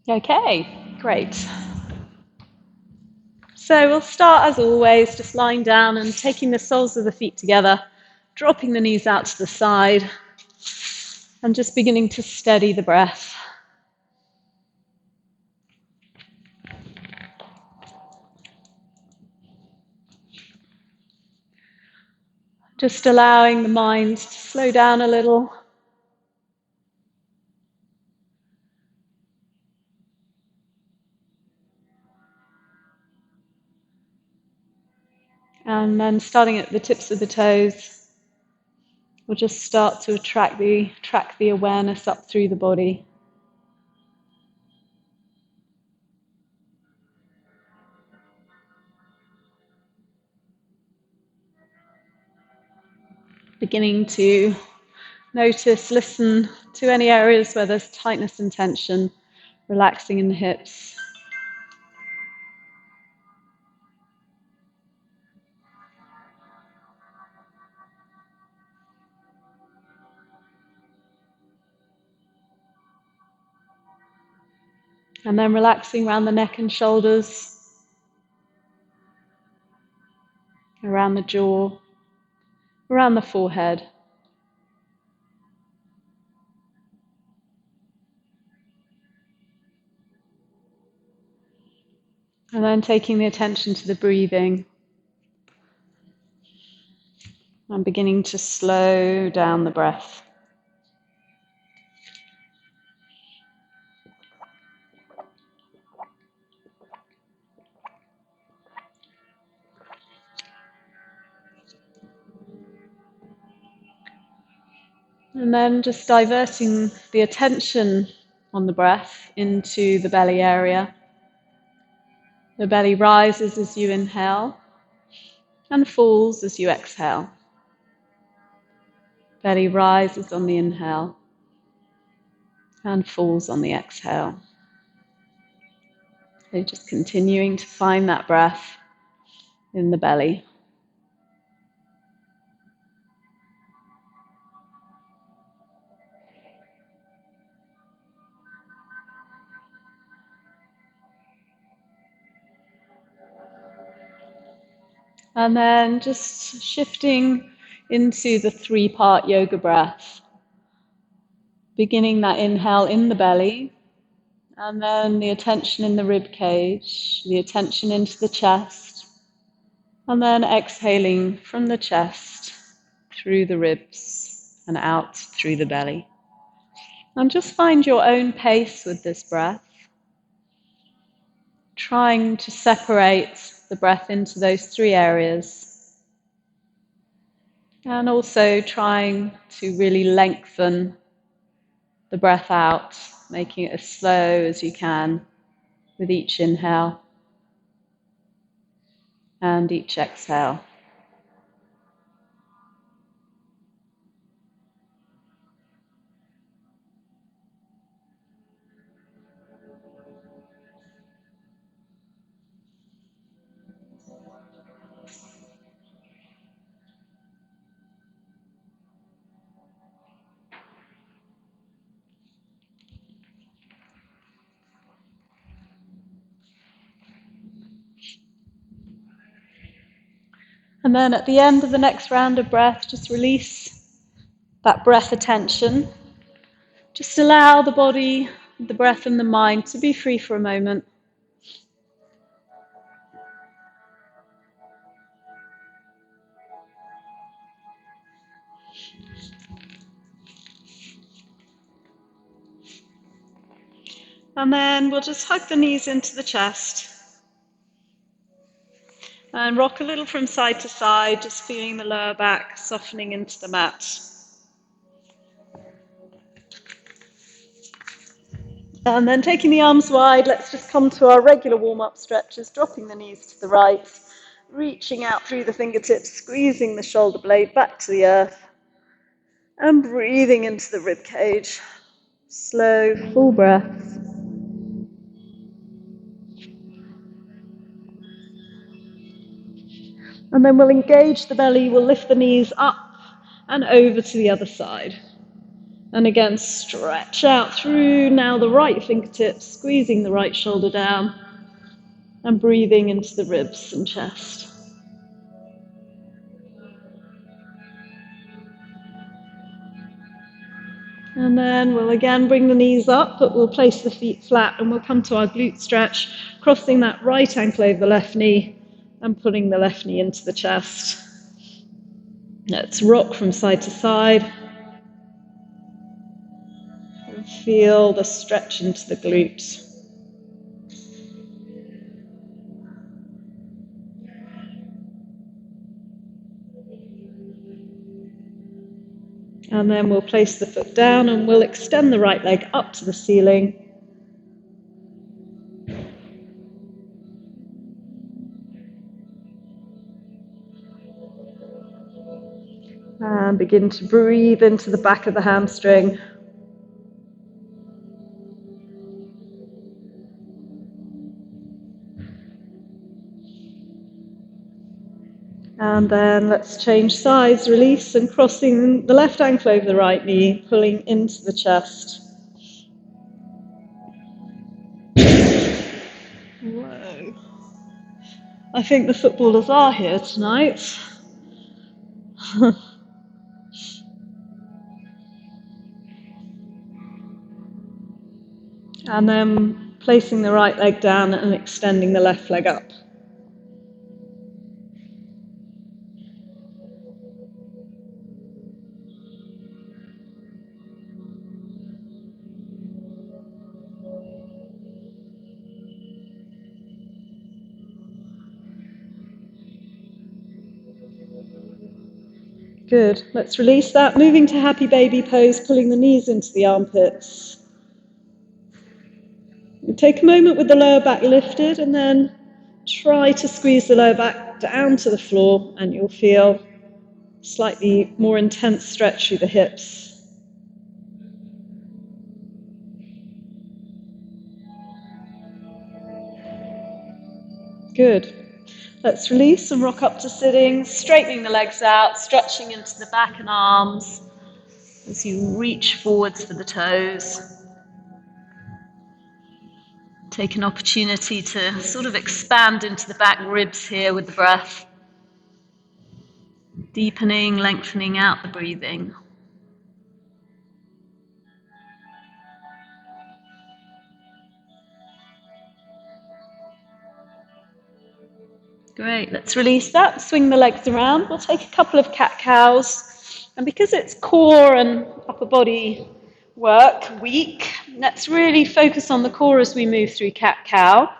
Okay, great. So we'll start as always, just lying down and taking the soles of the feet together, dropping the knees out to the side, and just beginning to steady the breath. Just allowing the mind to slow down a little. And then starting at the tips of the toes, we'll just start to track the awareness up through the body. Beginning to notice, listen to any areas where there's tightness and tension, relaxing in the hips. And then relaxing around the neck and shoulders, around the jaw, around the forehead. And then taking the attention to the breathing and beginning to slow down the breath. And then just diverting the attention on the breath into the belly area. The belly rises as you inhale and falls as you exhale. Belly rises on the inhale and falls on the exhale. So just continuing to find that breath in the belly. And then just shifting into the three-part yoga breath. Beginning that inhale in the belly, and then the attention in the rib cage, the attention into the chest, and then exhaling from the chest through the ribs and out through the belly. And just find your own pace with this breath, trying to separate the breath into those three areas, and also trying to really lengthen the breath out, making it as slow as you can with each inhale and each exhale. And then at the end of the next round of breath, just release that breath attention. Just allow the body, the breath and the mind to be free for a moment. And then we'll just hug the knees into the chest and rock a little from side to side, just feeling the lower back softening into the mat. And then taking the arms wide, let's just come to our regular warm-up stretches, dropping the knees to the right, reaching out through the fingertips, squeezing the shoulder blade back to the earth, and breathing into the rib cage. Slow, full breaths. And then we'll engage the belly, we'll lift the knees up and over to the other side. And again, stretch out through now the right fingertips, squeezing the right shoulder down and breathing into the ribs and chest. And then we'll again bring the knees up, but we'll place the feet flat and we'll come to our glute stretch, crossing that right ankle over the left knee and pulling the left knee into the chest. Let's rock from side to side. And feel the stretch into the glutes. And then we'll place the foot down and we'll extend the right leg up to the ceiling. And begin to breathe into the back of the hamstring. And then let's change sides, release and crossing the left ankle over the right knee, pulling into the chest. Whoa. I think the footballers are here tonight. And then placing the right leg down and extending the left leg up. Good. Let's release that. Moving to happy baby pose, pulling the knees into the armpits. Take a moment with the lower back lifted and then try to squeeze the lower back down to the floor and you'll feel slightly more intense stretch through the hips. Good. Let's release and rock up to sitting, straightening the legs out, stretching into the back and arms as you reach forwards for the toes. Take an opportunity to sort of expand into the back ribs here with the breath. Deepening, lengthening out the breathing. Great, let's release that, swing the legs around. We'll take a couple of cat-cows. And because it's core and upper body work week, let's really focus on the core as we move through cat-cow.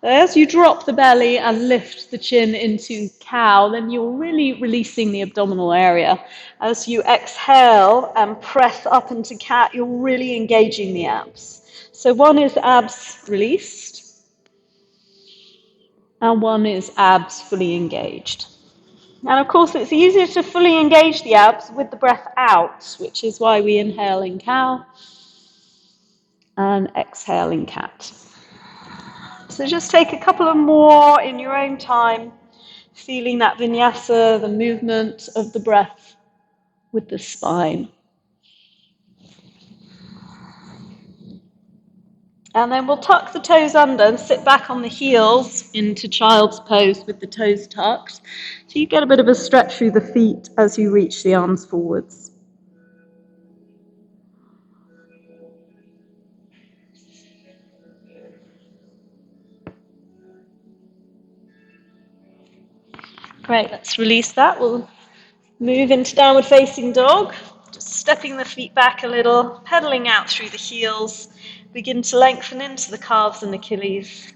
As you drop the belly and lift the chin into cow, then you're really releasing the abdominal area. As you exhale and press up into cat, you're really engaging the abs. So one is abs released, and one is abs fully engaged. And of course, it's easier to fully engage the abs with the breath out, which is why we inhale in cow and exhale in cat. So just take a couple of more in your own time, feeling that vinyasa, the movement of the breath with the spine. And then we'll tuck the toes under and sit back on the heels into child's pose with the toes tucked. So you get a bit of a stretch through the feet as you reach the arms forwards. Great, let's release that. We'll move into downward facing dog. Just stepping the feet back a little, pedaling out through the heels. Begin to lengthen into the calves and Achilles.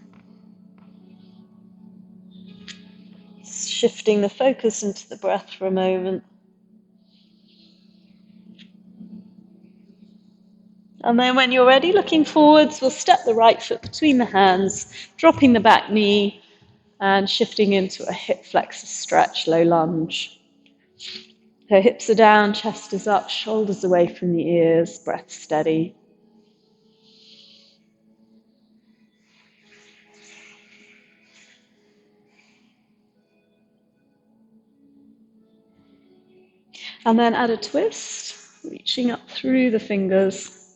Shifting the focus into the breath for a moment. And then when you're ready, looking forwards, we'll step the right foot between the hands, dropping the back knee and shifting into a hip flexor stretch, low lunge. Her hips are down, chest is up, shoulders away from the ears, breath steady. And then add a twist. reaching up through the fingers.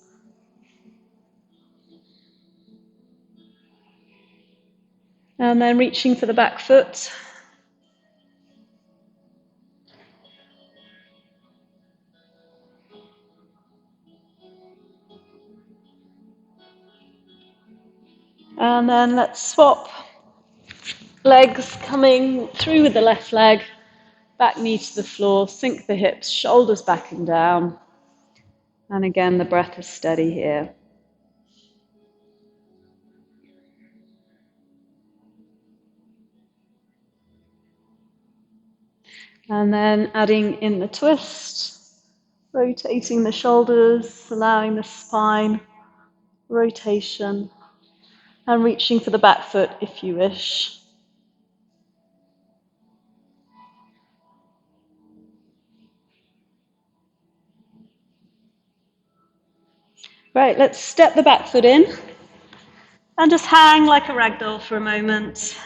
And then reaching for the back foot. And then let's swap. Legs coming through with the left leg, back knee to the floor, sink the hips, shoulders back and down. And again, the breath is steady here. And then adding in the twist, rotating the shoulders, allowing the spine rotation, and reaching for the back foot if you wish. Right, let's step the back foot in and just hang like a ragdoll for a moment.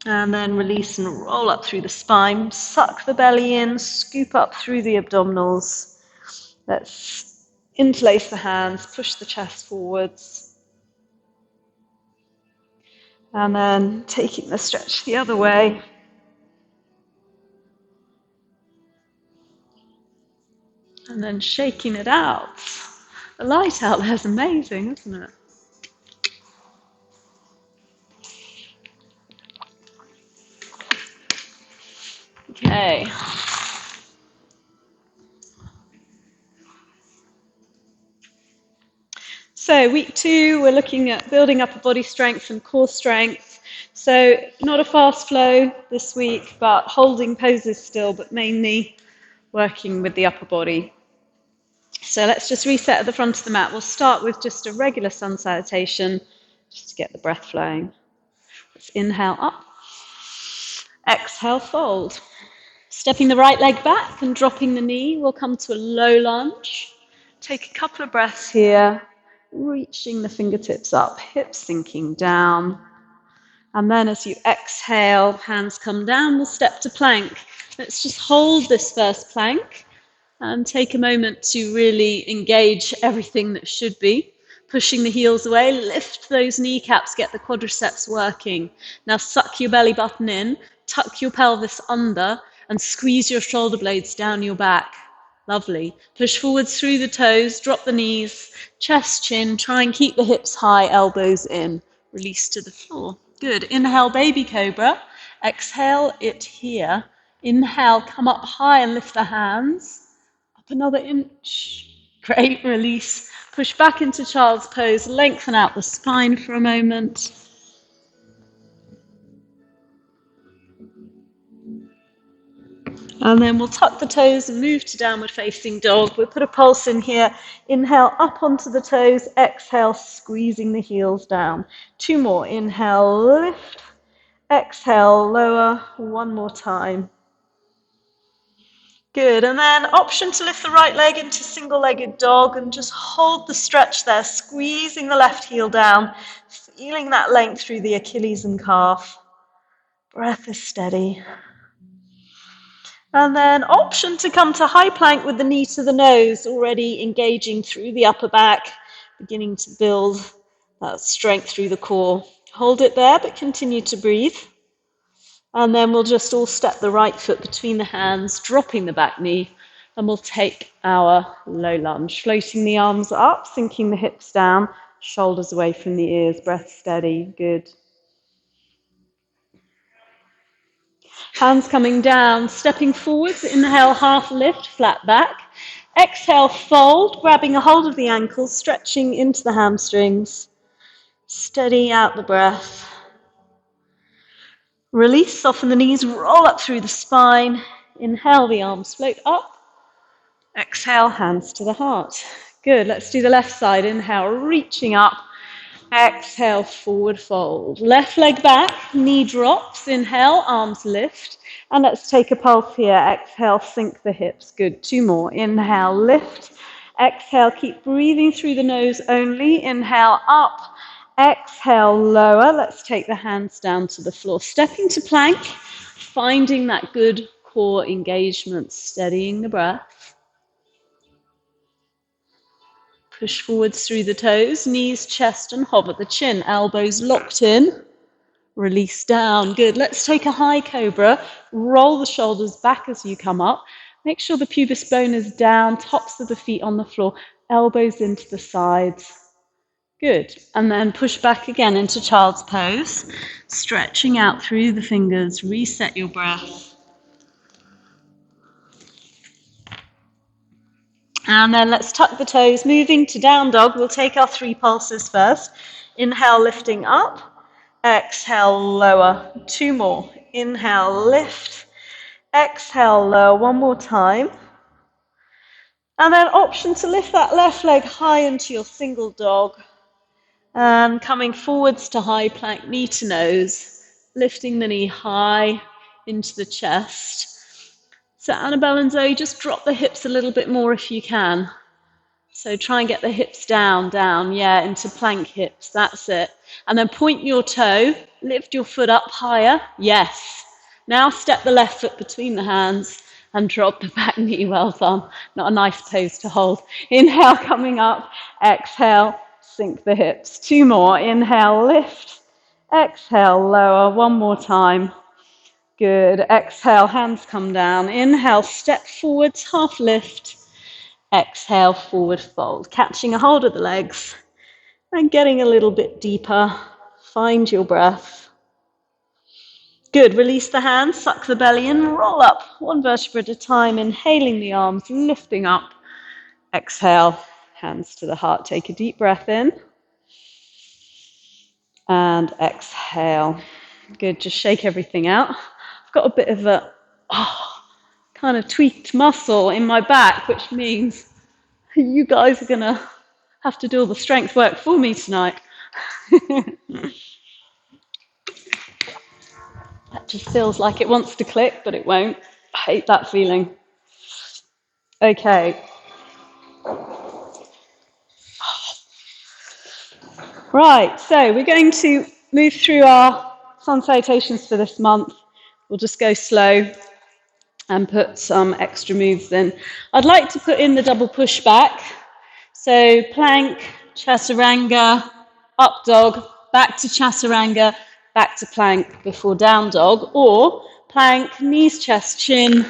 And then release and roll up through the spine, suck the belly in, scoop up through the abdominals. Let's interlace the hands, push the chest forwards. And then taking the stretch the other way. And then shaking it out. The light out there is amazing, isn't it? Okay. So week 2, we're looking at building upper body strength and core strength. So not a fast flow this week, but holding poses still, but mainly working with the upper body. So let's just reset at the front of the mat. We'll start with just a regular sun salutation, just to get the breath flowing. Let's inhale up, exhale, fold. Stepping the right leg back and dropping the knee, we'll come to a low lunge. Take a couple of breaths here, reaching the fingertips up, hips sinking down. And then as you exhale, hands come down, we'll step to plank. Let's just hold this first plank and take a moment to really engage everything that should be. Pushing the heels away, lift those kneecaps, get the quadriceps working. Now suck your belly button in, tuck your pelvis under, and squeeze your shoulder blades down your back. Lovely. Push forwards through the toes, drop the knees, chest, chin, try and keep the hips high, elbows in. Release to the floor. Good. Inhale, baby cobra. Exhale it here. Inhale, come up high and lift the hands. Up another inch. Great. Release. Push back into child's pose. Lengthen out the spine for a moment. And then we'll tuck the toes and move to downward facing dog. We'll put a pulse in here. Inhale up onto the toes. Exhale, squeezing the heels down. 2 more. Inhale, lift. Exhale, lower. 1 more time. Good. And then option to lift the right leg into single-legged dog and just hold the stretch there, squeezing the left heel down, feeling that length through the Achilles and calf. Breath is steady. And then option to come to high plank with the knee to the nose, already engaging through the upper back, beginning to build that strength through the core. Hold it there, but continue to breathe. And then we'll just all step the right foot between the hands, dropping the back knee, and we'll take our low lunge, floating the arms up, sinking the hips down, shoulders away from the ears, breath steady, good. Hands coming down, stepping forwards, inhale, half lift, flat back. Exhale, fold, grabbing a hold of the ankles, stretching into the hamstrings. Steady out the breath. Release, soften the knees, roll up through the spine. Inhale, the arms float up. Exhale, hands to the heart. Good, let's do the left side. Inhale, reaching up. Exhale, forward fold. Left leg back, knee drops. Inhale, arms lift. And let's take a pulse here. Exhale, sink the hips. Good, 2 more. Inhale, lift. Exhale, keep breathing through the nose only. Inhale, up. Exhale, lower. Let's take the hands down to the floor. Stepping to plank, finding that good core engagement, steadying the breath. Push forwards through the toes, knees, chest, and hover the chin. Elbows locked in. Release down. Good. Let's take a high cobra. Roll the shoulders back as you come up. Make sure the pubis bone is down, tops of the feet on the floor, elbows into the sides. Good. And then push back again into child's pose, stretching out through the fingers. Reset your breath. And then let's tuck the toes, moving to down dog. We'll take our 3 pulses first. Inhale, lifting up. Exhale, lower. 2 more. Inhale, lift. Exhale, lower. 1 more time. And then option to lift that left leg high into your single dog. And coming forwards to high plank, knee to nose. Lifting the knee high into the chest. So Annabelle and Zoe, just drop the hips a little bit more if you can. So try and get the hips down, yeah, into plank hips, that's it. And then point your toe, lift your foot up higher, yes. Now step the left foot between the hands and drop the back knee, well done. Not a nice pose to hold. Inhale, coming up, exhale, sink the hips. 2 more, inhale, lift, exhale, lower, 1 more time. Good. Exhale, hands come down. Inhale, step forwards, half lift. Exhale, forward fold. Catching a hold of the legs and getting a little bit deeper. Find your breath. Good. Release the hands, suck the belly in, roll up 1 vertebra at a time. Inhaling the arms, lifting up. Exhale, hands to the heart. Take a deep breath in. And exhale. Good. Just shake everything out. I've got a bit of a kind of tweaked muscle in my back, which means you guys are going to have to do all the strength work for me tonight. That just feels like it wants to click, but it won't. I hate that feeling. Okay. Right, so we're going to move through our sun salutations for this month. We'll just go slow and put some extra moves in. I'd like to put in the double push back. So plank, chaturanga, up dog, back to chaturanga, back to plank before down dog, or plank, knees, chest, chin,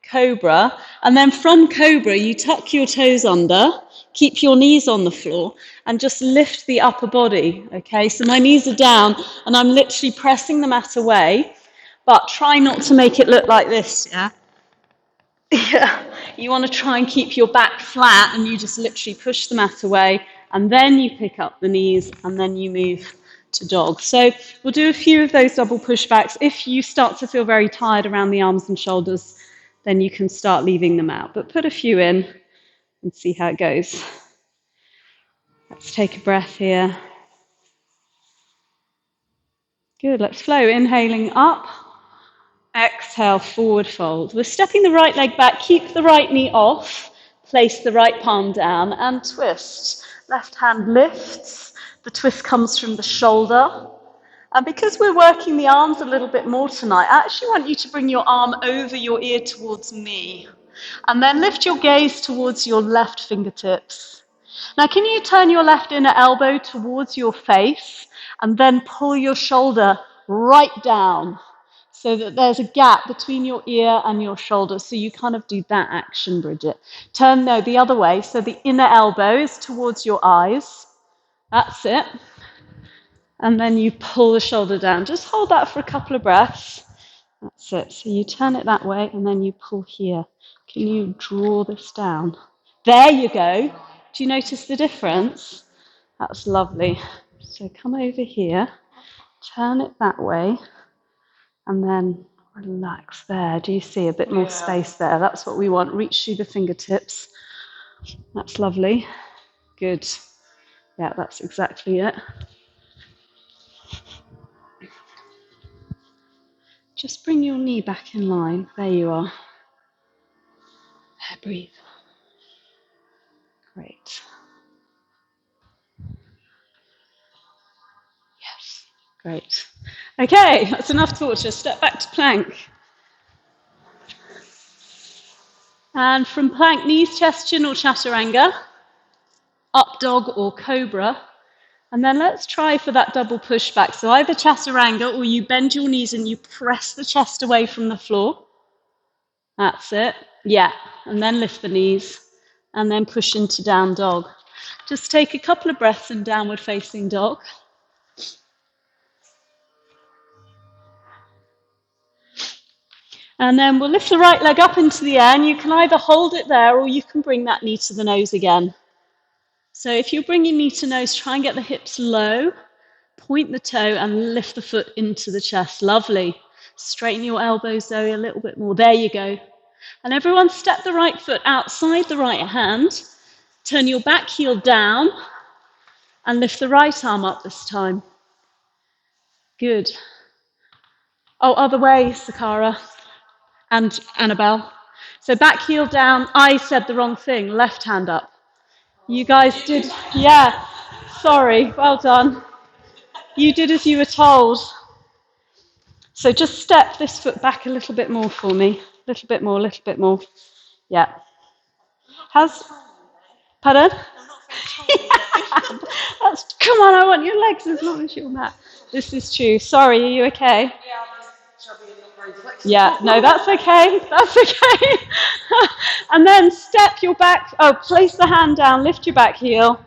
cobra, and then from cobra you tuck your toes under, keep your knees on the floor, and just lift the upper body, okay? So my knees are down, and I'm literally pressing the mat away, but try not to make it look like this, yeah? Yeah, you want to try and keep your back flat, and you just literally push the mat away, and then you pick up the knees, and then you move to dog. So we'll do a few of those double pushbacks. If you start to feel very tired around the arms and shoulders, then you can start leaving them out. But put a few in and see how it goes. Let's take a breath here. Good, let's flow. Inhaling up. Exhale, forward fold. We're stepping the right leg back. Keep the right knee off. Place the right palm down and twist. Left hand lifts. The twist comes from the shoulder. And because we're working the arms a little bit more tonight, I actually want you to bring your arm over your ear towards me. And then lift your gaze towards your left fingertips. Now, can you turn your left inner elbow towards your face and then pull your shoulder right down so that there's a gap between your ear and your shoulder. So you kind of do that action, Bridget. Turn, no, the other way. So the inner elbow is towards your eyes. That's it. And then you pull the shoulder down. Just hold that for a couple of breaths. That's it. So you turn it that way and then you pull here. Can you draw this down? There you go. Do you notice the difference? That's lovely. So come over here, turn it that way, and then relax there. Do you see a bit more space there? That's what we want. Reach through the fingertips. That's lovely. Good. Yeah, that's exactly it. Just bring your knee back in line. There you are. There, breathe. Great. Yes, great. Okay, that's enough torture. Step back to plank. And from plank, knees, chest, chin, or chaturanga, up dog or cobra. And then let's try for that double pushback. So either chaturanga or you bend your knees and you press the chest away from the floor. That's it. Yeah. And then lift the knees and then push into down dog. Just take a couple of breaths in downward facing dog. And then we'll lift the right leg up into the air, and you can either hold it there or you can bring that knee to the nose again. So if you bring your knee to nose, try and get the hips low, point the toe and lift the foot into the chest. Lovely. Straighten your elbows though a little bit more. There you go. And everyone step the right foot outside the right hand, turn your back heel down and lift the right arm up this time. Good. Oh, other way, Sakara and Annabelle. So back heel down. I said the wrong thing. Left hand up. You guys did, yeah. Sorry, well done. You did as you were told. So just step this foot back a little bit more for me. A little bit more, a little bit more. Yeah. Pardon? Come on, I want your legs as long as your mat. This is true. Sorry, are you okay? Yeah, no, that's okay. That's okay. And then step your back. Oh, place the hand down, lift your back heel.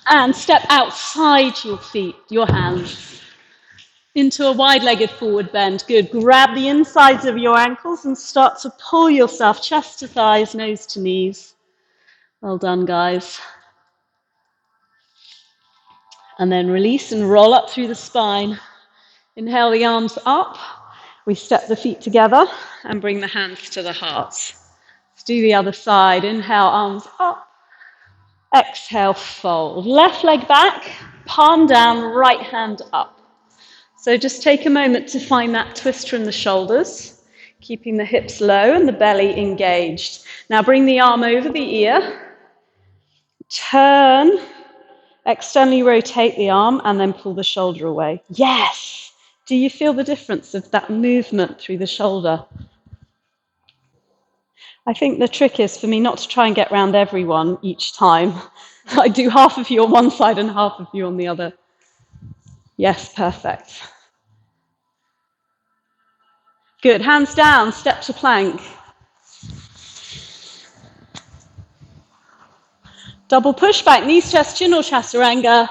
And step outside your feet, your hands, into a wide-legged forward bend. Good. Grab the insides of your ankles and start to pull yourself chest to thighs, nose to knees. Well done, guys. And then release and roll up through the spine. Inhale the arms up. We step the feet together and bring the hands to the heart. Let's do the other side. Inhale, arms up. Exhale, fold. Left leg back, palm down, right hand up. So just take a moment to find that twist from the shoulders, keeping the hips low and the belly engaged. Now bring the arm over the ear. Turn, externally rotate the arm, and then pull the shoulder away. Yes! Do you feel the difference of that movement through the shoulder? I think the trick is for me not to try and get round everyone each time. I do half of you on one side and half of you on the other. Yes, perfect. Good, hands down, step to plank. Double pushback, knees, chest, chin or chaturanga.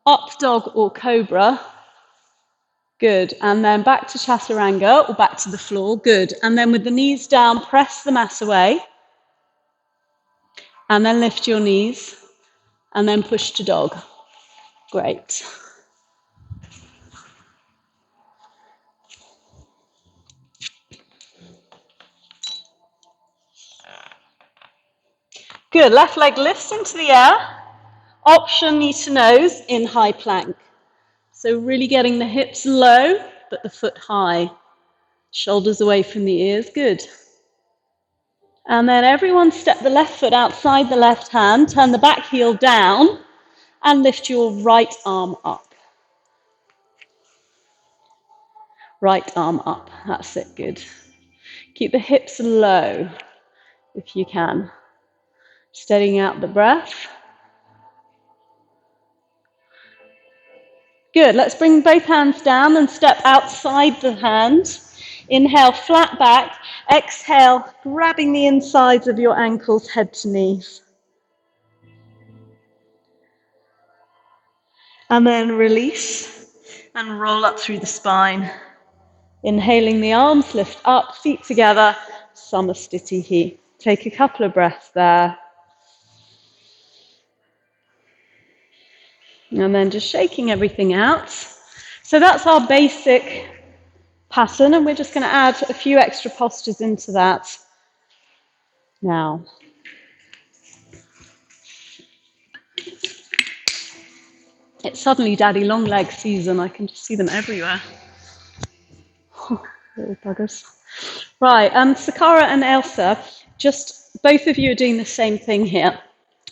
Up dog or cobra. Good, and then back to chaturanga or back to the floor. Good, and then with the knees down, press the mat away. And then lift your knees, and then push to dog. Great. Good, left leg lifts into the air. Option knee to nose in high plank. So really getting the hips low, but the foot high. Shoulders away from the ears, good. And then everyone step the left foot outside the left hand, turn the back heel down, and lift your right arm up. Right arm up, that's it, good. Keep the hips low if you can. Steadying out the breath. Good, let's bring both hands down and step outside the hand. Inhale, flat back. Exhale, grabbing the insides of your ankles, head to knees. And then release and roll up through the spine. Inhaling the arms, lift up, feet together, Samasthiti. Take a couple of breaths there. And then just shaking everything out. So that's our basic pattern, and we're just going to add a few extra postures into that now. It's suddenly Daddy Long Leg season. I can just see them everywhere. Little buggers. Right, Sakara and Elsa, just both of you are doing the same thing here.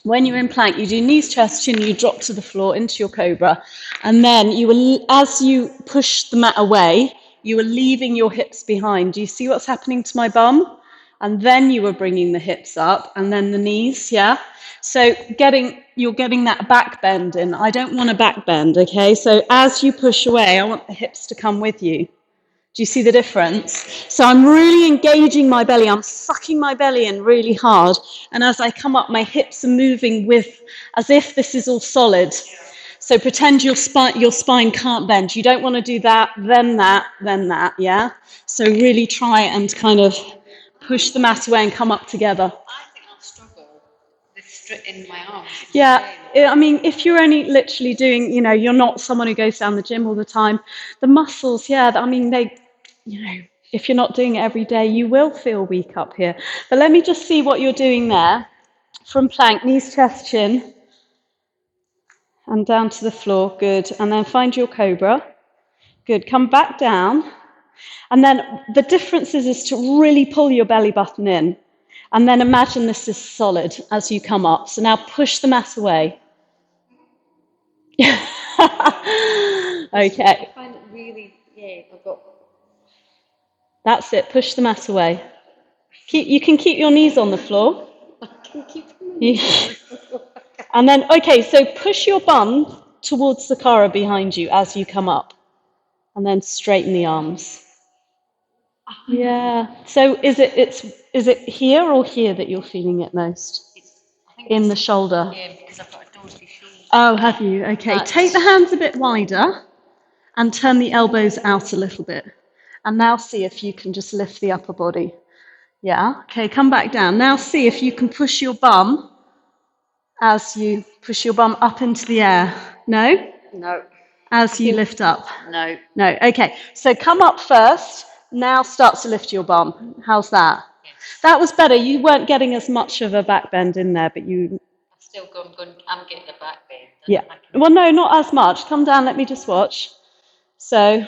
When you're in plank, you do knees, chest, chin, you drop to the floor into your cobra, and then you will, as you push the mat away, you were leaving your hips behind. Do you see what's happening to my bum? And then you were bringing the hips up and then the knees, yeah? So you're getting that back bend in. I don't want a back bend, okay? So as you push away, I want the hips to come with you. Do you see the difference? So I'm really engaging my belly. I'm sucking my belly in really hard. And as I come up, my hips are moving as if this is all solid. So pretend your spine can't bend. You don't want to do that, then that, yeah? So really try and kind of push the mat away and come up together. I think I'll struggle with in my arms. Yeah, I mean, if you're only literally doing, you're not someone who goes down the gym all the time, the muscles, yeah, I mean, if you're not doing it every day, you will feel weak up here. But let me just see what you're doing there. From plank, knees, chest, chin, and down to the floor. Good. And then find your cobra. Good. Come back down. And then the difference is to really pull your belly button in. And then imagine this is solid as you come up. So now push the mat away. Okay. I find it really, I've got... That's it. Push the mat away. You can keep your knees on the floor. I can keep them. And then, okay, so push your bum towards the kara behind you as you come up. And then straighten the arms. Yeah. So is it here or here that you're feeling it most? In the shoulder? Yeah, because I've got a dodgy shoulder. Oh, have you? Okay. Take the hands a bit wider and turn the elbows out a little bit. And now see if you can just lift the upper body. Yeah. Okay, come back down. Now see if you can push your bum as you push your bum up into the air. No? No. As you lift up? No. No. Okay. So come up first. Now start to lift your bum. How's that? Yes. That was better. You weren't getting as much of a back bend in there, but you... I'm getting a back bend. Yeah. Well, no, not as much. Come down. Let me just watch. So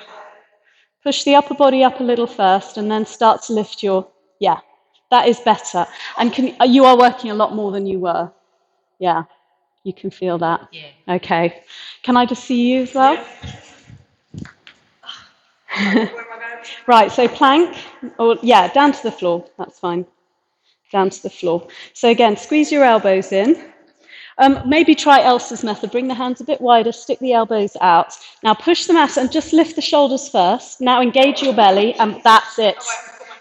push the upper body up a little first and then start to lift your... Yeah. That is better. And you are working a lot more than you were. Yeah. You can feel that. Yeah. Okay. Can I just see you as well? Yeah. Right, so plank, down to the floor. That's fine. Down to the floor. So again, squeeze your elbows in. Maybe try Elsa's method. Bring the hands a bit wider, stick the elbows out. Now push the mat and just lift the shoulders first. Now engage your belly, and that's it.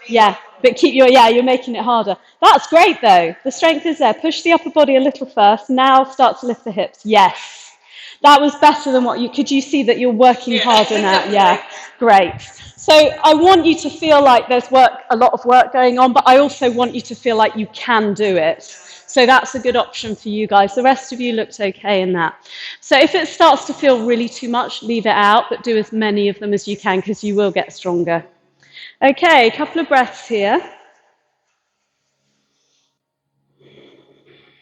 Yeah, but you're making it harder. That's great though. The strength is there. Push the upper body a little first. Now start to lift the hips. Yes. That was better than could you see that you're working harder now? Yeah, great. So I want you to feel like there's a lot of work going on, but I also want you to feel like you can do it. So that's a good option for you guys. The rest of you looked okay in that. So if it starts to feel really too much, leave it out, but do as many of them as you can because you will get stronger. Okay, a couple of breaths here.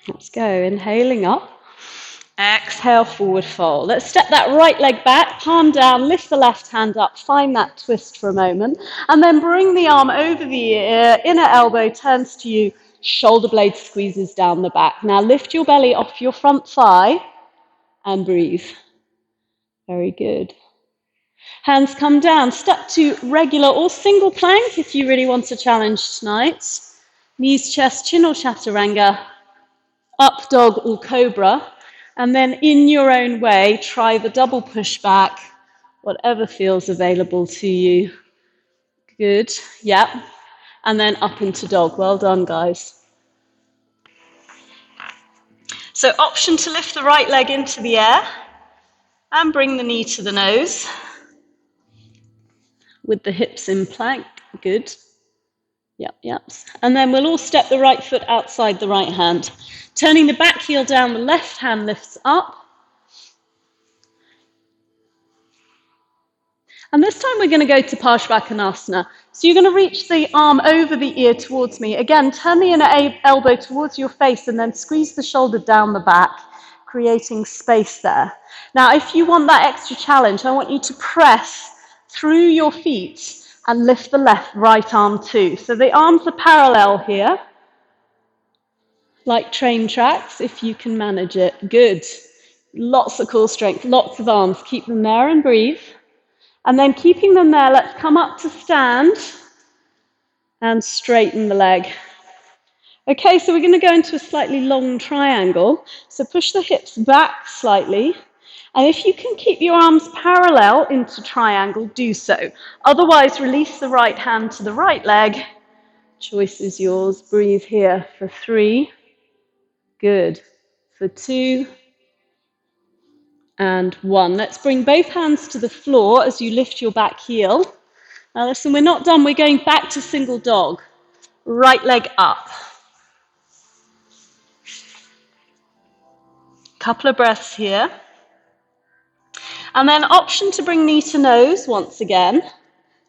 Let's go, inhaling up. Exhale, forward fold. Let's step that right leg back, palm down, lift the left hand up, find that twist for a moment, and then bring the arm over the ear, inner elbow turns to you, shoulder blade squeezes down the back. Now lift your belly off your front thigh and breathe. Very good. Hands come down, step to regular or single plank if you really want a challenge tonight. Knees, chest, chin or chaturanga, up dog or cobra. And then in your own way, try the double push back, whatever feels available to you. Good, yeah. And then up into dog. Well done, guys. So option to lift the right leg into the air and bring the knee to the nose with the hips in plank. Good. Yep. And then we'll all step the right foot outside the right hand. Turning the back heel down, the left hand lifts up. And this time we're going to go to Parshvakonasana. So you're going to reach the arm over the ear towards me. Again, turn the inner elbow towards your face and then squeeze the shoulder down the back, creating space there. Now, if you want that extra challenge, I want you to press through your feet and lift the right arm too. So the arms are parallel here, like train tracks, if you can manage it. Good. Lots of core strength, lots of arms. Keep them there and breathe. And then keeping them there, let's come up to stand and straighten the leg. Okay, so we're going to go into a slightly long triangle. So push the hips back slightly. And if you can keep your arms parallel into triangle, do so. Otherwise, release the right hand to the right leg. Choice is yours. Breathe here for 3. Good. For 2. And 1. Let's bring both hands to the floor as you lift your back heel. Now listen, we're not done. We're going back to single dog. Right leg up. Couple of breaths here. And then option to bring knee to nose once again.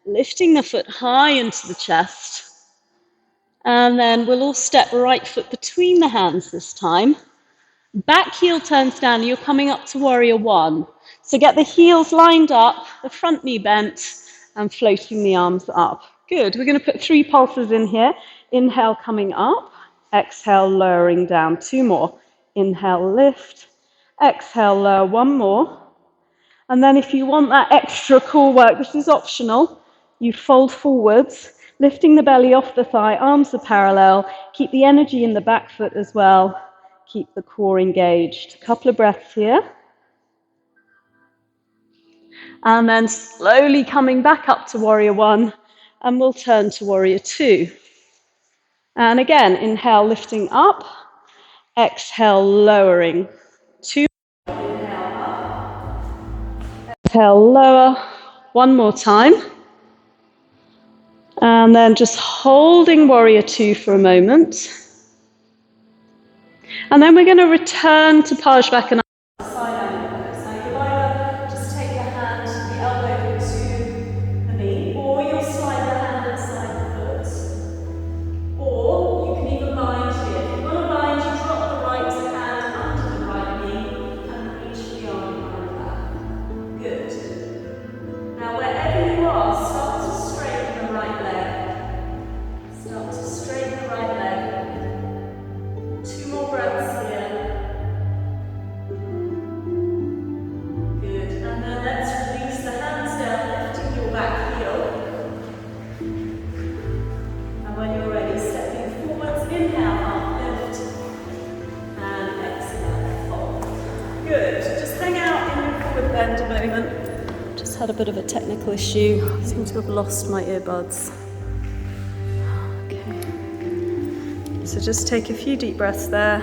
Lifting the foot high into the chest. And then we'll all step right foot between the hands this time. Back heel turns down, you're coming up to warrior 1. So get the heels lined up, the front knee bent, and floating the arms up. Good, we're going to put 3 pulses in here. Inhale, coming up. Exhale, lowering down. 2 more. Inhale, lift. Exhale, lower. 1 more. And then if you want that extra core work, this is optional. You fold forwards, lifting the belly off the thigh, arms are parallel. Keep the energy in the back foot as well. Keep the core engaged. A couple of breaths here. And then slowly coming back up to warrior 1, and we'll turn to warrior 2. And again, inhale, lifting up. Exhale, lowering. 2. Inhale up. Exhale, lower. 1 more time. And then just holding warrior 2 for a moment. And then we're going to return to Pajvakana. Side angle pose. Now you'll either just take your hand, the elbow to the knee, or you'll slide the hand inside the foot. Or you can even bind here. If you want to bind, you drop the right hand under the right knee and reach the arm behind that. Good. Now wherever you are, start to straighten the right leg. Start to straighten the right leg. 2 more breaths here. Good. And then let's release the hands down, lifting your back heel. And when you're ready, stepping forwards, inhale, uplift. And exhale, fold. Good. Just hang out in your forward bend a moment. Just had a bit of a technical issue. I seem to have lost my earbuds. So just take a few deep breaths there.